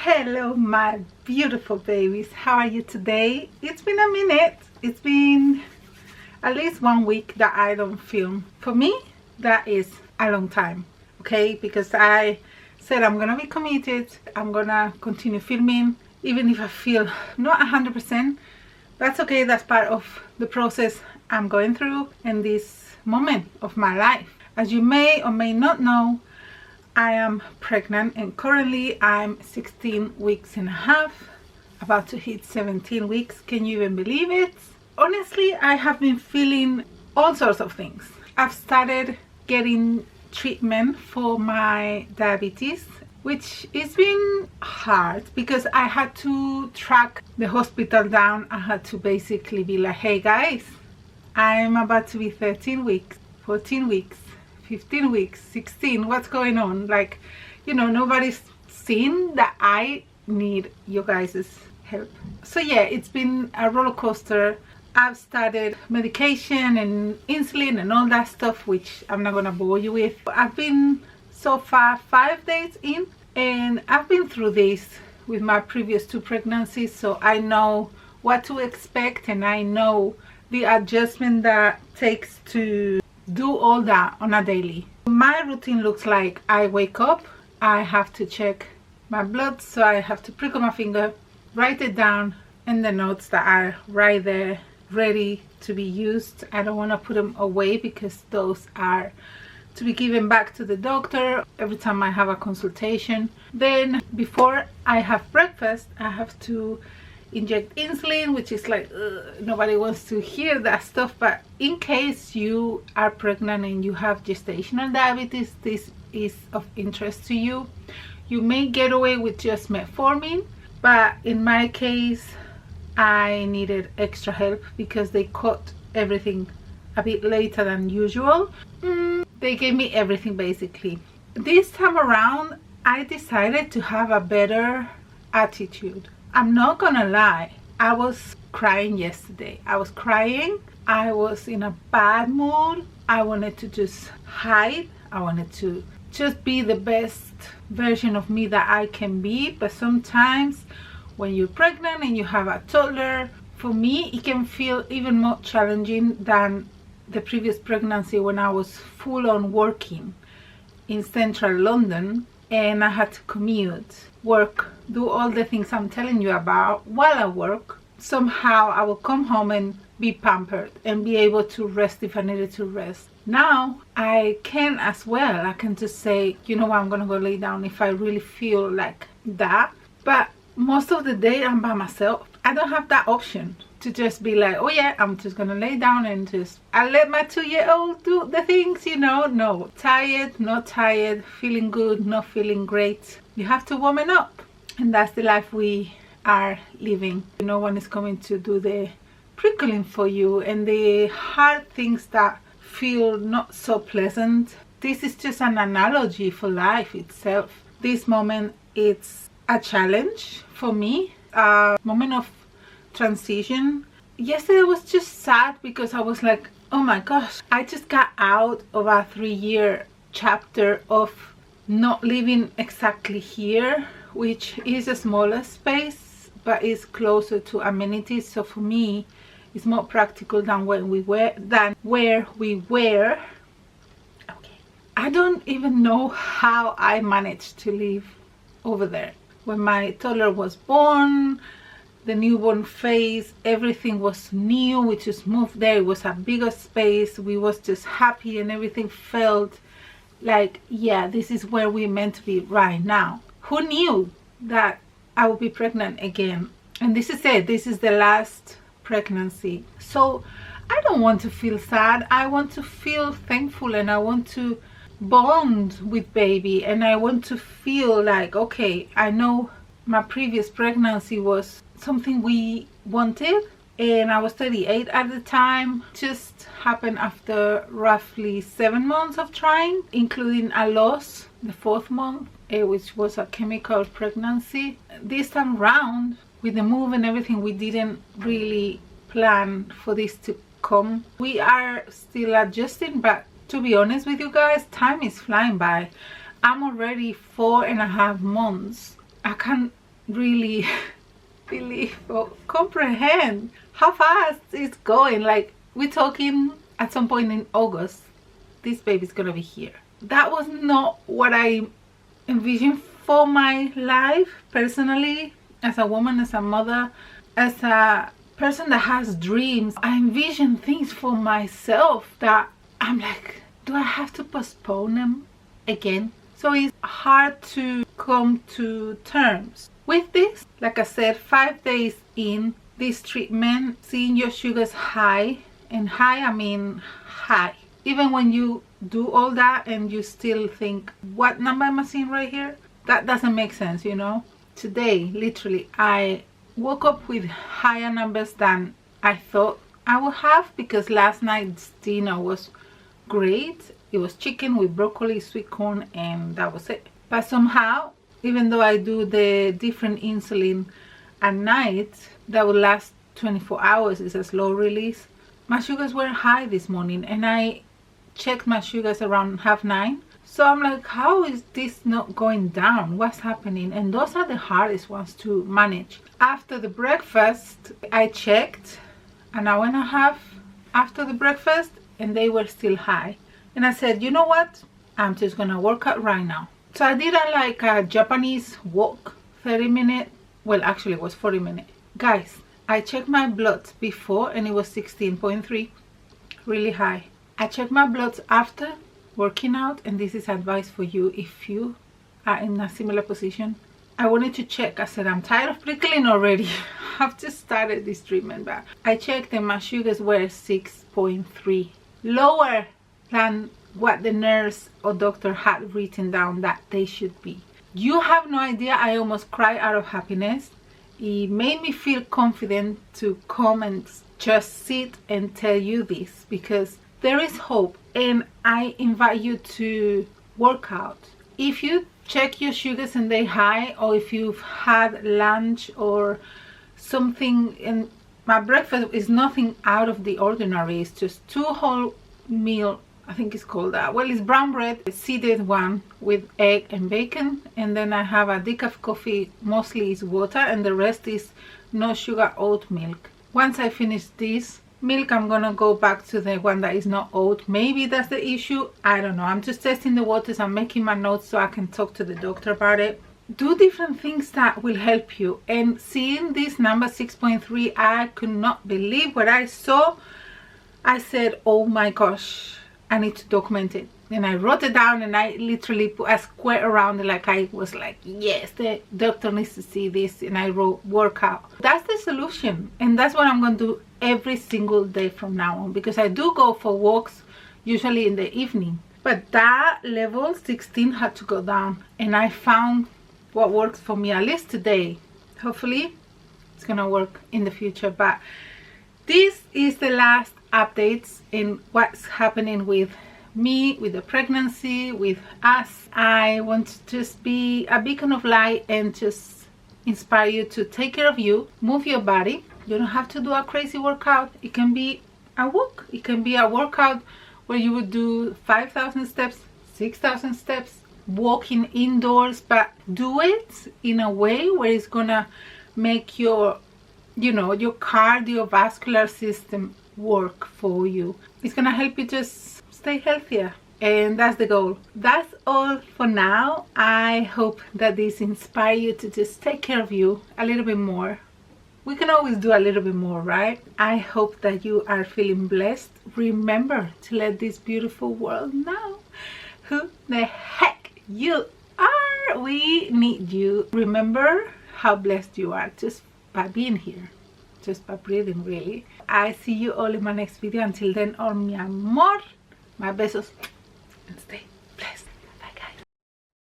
Hello my beautiful babies, how are you today? It's been a minute. It's been at least 1 week that I don't film. For me, that is a long time, okay? Because I said I'm gonna be committed. I'm gonna continue filming even if I feel not 100%. That's okay. That's part of the process I'm going through in this moment of my life. As you may or may not know, I am pregnant and currently I'm 16 weeks and a half, about to hit 17 weeks. Can you even believe it? Honestly, I have been feeling all sorts of things. I've started getting treatment for my diabetes, which has been hard because I had to track the hospital down. I had to basically be like, hey guys, I'm about to be 13 weeks, 14 weeks, 15 weeks, 16, what's going on? Like, you know, nobody's seen that I need you guys' help. So yeah, it's been a roller coaster. I've started medication and insulin and all that stuff, which I'm not gonna bore you with. I've been so far 5 days in, and I've been through this with my previous 2 pregnancies, so I know what to expect and I know the adjustment that takes to do all that on a daily. My routine looks like I wake up, I have to check my blood, so I have to prick on my finger, write it down in the notes that are right there ready to be used. I don't want to put them away because those are to be given back to the doctor every time I have a consultation. Then before I have breakfast, I have to inject insulin, which is like nobody wants to hear that stuff, but in case you are pregnant and you have gestational diabetes, this is of interest to you. You may get away with just metformin, but in my case I needed extra help because they cut everything a bit later than usual. They gave me everything basically. This time around I decided to have a better attitude. I'm not gonna lie, I was crying yesterday. I was crying. I was in a bad mood. I wanted to just hide. I wanted to just be the best version of me that I can be. But sometimes when you're pregnant and you have a toddler, for me it can feel even more challenging than the previous pregnancy when I was full on working in central London and I had to commute, work, do all the things I'm telling you about while I work. Somehow I will come home and be pampered and be able to rest if I needed to rest. Now I can as well. I can just say, you know what, I'm gonna go lay down if I really feel like that. But most of the day I'm by myself. I don't have that option to just be like, oh yeah, I'm just gonna lay down and just I let my 2-year-old do the things, you know. No, tired, not tired, feeling good, not feeling great. You have to warm it up, and that's the life we are living. No one is coming to do the prickling for you and the hard things that feel not so pleasant. This is just an analogy for life itself. This moment, it's a challenge for me, a moment of transition. Yesterday was just sad because I was like, oh my gosh, I just got out of a 3-year chapter of not living exactly here, which is a smaller space but is closer to amenities. So for me it's more practical than where we were. Okay, I don't even know how I managed to live over there. When my toddler was born, the newborn phase, everything was new. We just moved there. It was a bigger space. We was just happy and everything felt like, yeah, this is where we're meant to be right now. Who knew that I would be pregnant again? And this is it. This is the last pregnancy. So I don't want to feel sad. I want to feel thankful and I want to bond with baby and I want to feel like, okay, I know my previous pregnancy was something we wanted and I was 38 at the time. Just happened after roughly 7 months of trying, including a loss the 4th month, which was a chemical pregnancy. This time round with the move and everything, we didn't really plan for this to come. We are still adjusting, but to be honest with you guys, time is flying by. I'm already 4.5 months. I can't really believe or comprehend how fast it's going. Like, we're talking at some point in August, this baby's gonna be here. That was not what I envisioned for my life personally, as a woman, as a mother, as a person that has dreams. I envision things for myself that I'm like, do I have to postpone them again? So it's hard to come to terms with this. Like I said, 5 days in this treatment, seeing your sugars high, and high I mean high. Even when you do all that and you still think, what number am I seeing right here? That doesn't make sense, you know. Today, literally, I woke up with higher numbers than I thought I would have, because last night's dinner was great. It was chicken with broccoli, sweet corn, and that was it. But somehow, even though I do the different insulin at night that will last 24 hours, it's a slow release, my sugars were high this morning, and I checked my sugars around 9:30. So I'm like, how is this not going down? What's happening? And those are the hardest ones to manage. After the breakfast, I checked an hour and a half after the breakfast, and they were still high. And I said, you know what? I'm just gonna work out right now. So I did a Japanese walk, 30-minute. Well, actually it was 40-minute. Guys, I checked my bloods before and it was 16.3, really high. I checked my bloods after working out, and this is advice for you if you are in a similar position. I wanted to check. I said, I'm tired of prickling already. I've just started this treatment, but I checked and my sugars were 6.3, lower than what the nurse or doctor had written down that they should be. You have no idea, I almost cried out of happiness. It made me feel confident to come and just sit and tell you this, because there is hope, and I invite you to work out. If you check your sugars and they're high, or if you've had lunch or something, and my breakfast is nothing out of the ordinary, it's just 2 whole meal, I think it's called that. Well, it's brown bread, a seeded one with egg and bacon, and then I have a decaf coffee, mostly is water, and the rest is no sugar oat milk. Once I finish this milk, I'm gonna go back to the one that is not oat. Maybe that's the issue, I don't know. I'm just testing the waters. I'm making my notes so I can talk to the doctor about it. Do different things that will help you. And seeing this number 6.3, I could not believe what I saw. I said, oh my gosh, I need to document it. And I wrote it down, and I literally put a square around it, like I was like, yes, the doctor needs to see this. And I wrote workout. That's the solution, and that's what I'm going to do every single day from now on, because I do go for walks usually in the evening. But that level 16 had to go down, and I found what works for me, at least today. Hopefully it's gonna work in the future. But this is the last updates in what's happening with me, with the pregnancy, with us. I want to just be a beacon of light and just inspire you to take care of you, move your body. You don't have to do a crazy workout. It can be a walk. It can be a workout where you would do 5,000 steps, 6,000 steps, walking indoors, but do it in a way where it's gonna make your, you know, your cardiovascular system work for you. It's gonna help you just stay healthier, and that's the goal. That's all for now. I hope that this inspires you to just take care of you a little bit more. We can always do a little bit more, right? I hope that you are feeling blessed. Remember to let this beautiful world know who the heck you are. We need you. Remember how blessed you are just by being here, just by breathing, really. I see you all in my next video. Until then, all mi amor, my besos, and stay.